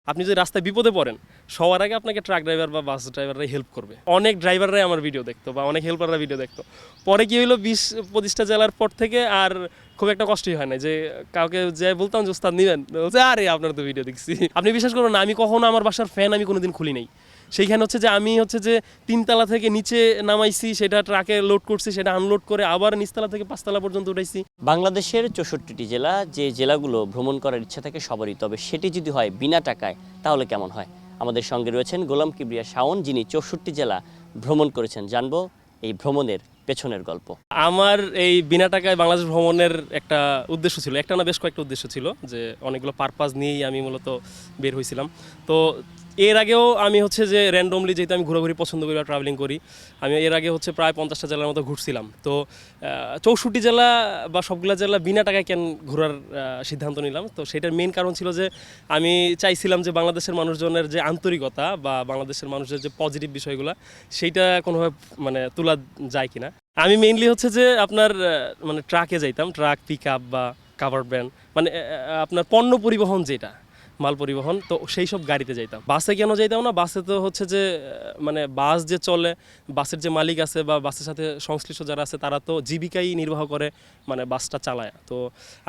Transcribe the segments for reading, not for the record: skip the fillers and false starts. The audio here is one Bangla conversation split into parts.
আপনি যদি রাস্তায় বিপদে পড়েন সবার আগে আপনাকে ট্রাক ড্রাইভার বা বাস ড্রাইভাররাই হেল্প করবে। অনেক ড্রাইভাররাই আমার ভিডিও দেখতো বা অনেক হেল্পাররা ভিডিও দেখতো। পরে কি হলো 20-25টা জেলার পর থেকে আর খুব একটা কষ্টই হয় না যে কাউকে যে বলতাম যে ওস্তাদ নিবেন, বলছে আরে আপনার তো ভিডিও দেখছি। আপনি বিশ্বাস করবেন না, আমি কখনো আমার বাসার ফ্যান আমি কোনোদিন খুলি নাই। সেইখানে হচ্ছে যে আমি হচ্ছে যে 3তলা থেকে নিচে নামাইছি, সেটা ট্রাকে লোড করছি, সেটা আনলোড করে আবার নিচতলা থেকে 5তলা পর্যন্ত উঠাইছি। বাংলাদেশের 64টি জেলা, যে জেলাগুলো ভ্রমণ করার ইচ্ছা থাকে সবারই, তবে সেটি যদি হয় বিনা টাকায় তাহলে কেমন হয়? আমাদের সঙ্গে রয়েছেন গোলাম কিবরিয়া শাওন, যিনি 64টি জেলা ভ্রমণ করেছেন। জানবো এই ভ্রমণের পেছনের গল্প। আমার এই বিনা টাকায় বাংলাদেশ ভ্রমণের একটা উদ্দেশ্য ছিল, একটা না বেশ কয়েকটা উদ্দেশ্য ছিল, যে অনেকগুলো পারপাস নিয়েই আমি মূলত বের হয়েছিলাম। তো এর আগেও আমি হচ্ছে যে র্যান্ডমলি, যেহেতু আমি ঘোরাঘুরি পছন্দ করি বা ট্রাভেলিং করি, আমি এর আগে হচ্ছে প্রায় 50টা জেলার মতো ঘুরছিলাম। তো 64 জেলা বা সবগুলা জেলা বিনা টাকায় কেন ঘোরার সিদ্ধান্ত নিলাম, তো সেটার মেইন কারণ ছিল যে আমি চাইছিলাম যে বাংলাদেশের মানুষজনের যে আন্তরিকতা বা বাংলাদেশের মানুষের যে পজিটিভ বিষয়গুলো, সেইটা কোনোভাবে মানে তোলা যায় কিনা। আমি মেইনলি হচ্ছে যে আপনার মানে ট্রাকে যাইতাম, ট্রাক, পিক আপ বা কাভার্ড ভ্যান, মানে আপনার পণ্য পরিবহন, যেটা মাল পরিবহন, তো সেই সব গাড়িতে যাইতাম। বাসে কেন যাইতাম না? বাসে তো হচ্ছে যে মানে বাস যে চলে, বাসের যে মালিক আছে বা বাসের সাথে সংশ্লিষ্ট যারা আছে তারা তো জীবিকাই নির্বাহ করে, মানে বাসটা চালায়। তো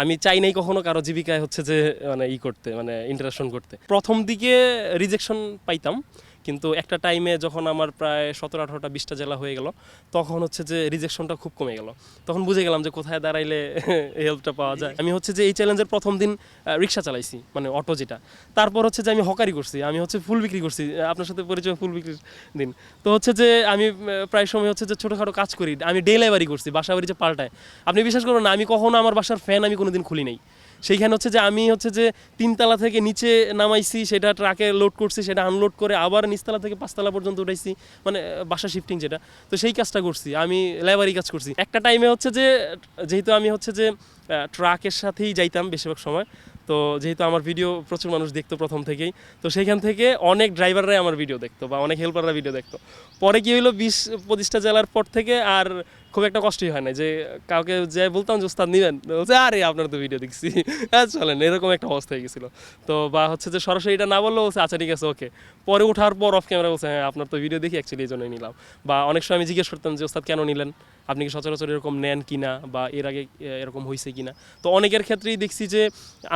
আমি চাই নাই কখনো কারো জীবিকায় হচ্ছে যে মানে করতে, মানে ইন্টারাকশন করতে। প্রথম দিকে রিজেকশন পাইতাম, কিন্তু একটা টাইমে যখন আমার প্রায় 17-18-20টা জেলা হয়ে গেল, তখন হচ্ছে যে রিজেকশনটা খুব কমে গেল। তখন বুঝে গেলাম যে কোথায় দাঁড়াইলে হেল্পটা পাওয়া যায়। আমি হচ্ছে যে এই চ্যালেঞ্জের প্রথম দিন রিক্সা চালাইছি, মানে অটো যেটা। তারপর হচ্ছে যে আমি হকারি করছি, আমি হচ্ছে ফুল বিক্রি করছি, আপনার সাথে পরিচয় ফুল বিক্রির দিন। তো হচ্ছে যে আমি প্রায় সময় হচ্ছে যে ছোটোখাটো কাজ করি, আমি ডেলিভারি করছি, বাসা বাড়ি যে পাল্টায়। আপনি বিশ্বাস করবেন না, আমি কখনো আমার বাসার ফ্যান আমি কোনোদিন খুলি নাই। সেইখানে হচ্ছে যে আমি হচ্ছে যে 3তলা থেকে নিচে নামাইছি, সেটা ট্রাকে লোড করছি, সেটা আনলোড করে আবার নিচতলা থেকে 5তলা পর্যন্ত উঠাইছি, মানে বাসা শিফটিং যেটা। তো সেই কাজটা করছি, আমি লেবারি কাজ করছি। একটা টাইমে হচ্ছে যে যেহেতু আমি হচ্ছে যে ট্রাকের সাথেই যাইতাম বেশিরভাগ সময়, তো যেহেতু আমার ভিডিও প্রচুর মানুষ দেখতো প্রথম থেকেই, তো সেইখান থেকে অনেক ড্রাইভাররাই আমার ভিডিও দেখতো বা অনেক হেল্পাররা ভিডিও দেখতো। পরে কি হলো 20-25টা জেলার পর থেকে আর খুব একটা কষ্টই হয় না যে কাউকে যে বলতাম যে ওস্তাদ নিবেন, বলছে আরে আপনার তো ভিডিও দেখছি, হ্যাঁ চলেন, এরকম একটা অবস্থা হয়ে গেছিলো। তো বা হচ্ছে যে সরাসরি এটা না বললেও বলছে আচ্ছা ঠিক আছে ওকে। পরে ওঠার পর অফ ক্যামেরা বলছে হ্যাঁ আপনার তো ভিডিও দেখি, অ্যাকচুয়ালি এই জন্যই নিলাম। বা অনেক সময় আমি জিজ্ঞেস করতাম যে ওস্তাদ কেন নিলেন, আপনি কি সচরাচর এরকম নেন কিনা বা এর আগে এরকম হয়েছে কিনা। তো অনেকের ক্ষেত্রেই দেখছি যে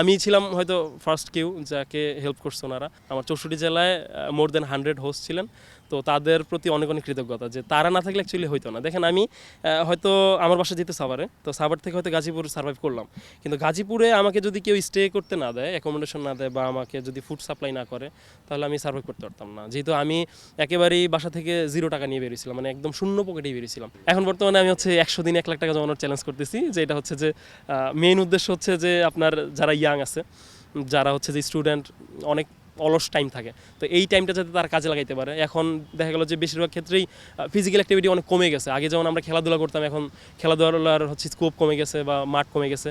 আমি ছিলাম হয়তো ফার্স্ট কেউ যাকে হেল্প করছে ওনারা। আমার 64 জেলায় মোর দেন 100 হোস্ট ছিলেন, তো তাদের প্রতি অনেক অনেক কৃতজ্ঞতা, যে তারা না থাকলে অ্যাকচুয়ালি হইতো না। দেখেন আমি হয়তো আমার বাসা যেতে সাভারে, তো সাভার থেকে হয়তো গাজীপুর সার্ভাইভ করলাম, কিন্তু গাজীপুরে আমাকে যদি কেউ স্টে করতে না দেয়, অ্যাকোমোডেশন না দেয়, বা আমাকে যদি ফুড সাপ্লাই না করে, তাহলে আমি সার্ভাইভ করতে পারতাম না। যেহেতু আমি একেবারেই বাসা থেকে 0 টাকা নিয়ে বেরিয়েছিলাম, মানে একদম শূন্য পকেটেই বেরিয়েছিলাম। এখন বর্তমানে আমি হচ্ছে 100 দিনে 1 লাখ টাকা জমানোর চ্যালেঞ্জ করতেছি, যে এটা হচ্ছে যে মেইন উদ্দেশ্য হচ্ছে যে আপনার যারা ইয়াং আছে, যারা হচ্ছে যে স্টুডেন্ট, অনেক অলস টাইম থাকে, তো এই টাইমটা যাতে তার কাজে লাগাইতে পারে। এখন দেখা গেল যে বেশিরভাগ ক্ষেত্রেই ফিজিক্যাল অ্যাক্টিভিটি অনেক কমে গেছে। আগে যেমন আমরা খেলাধুলা করতাম, এখন খেলাধুলার হচ্ছে স্কোপ কমে গেছে বা মাঠ কমে গেছে।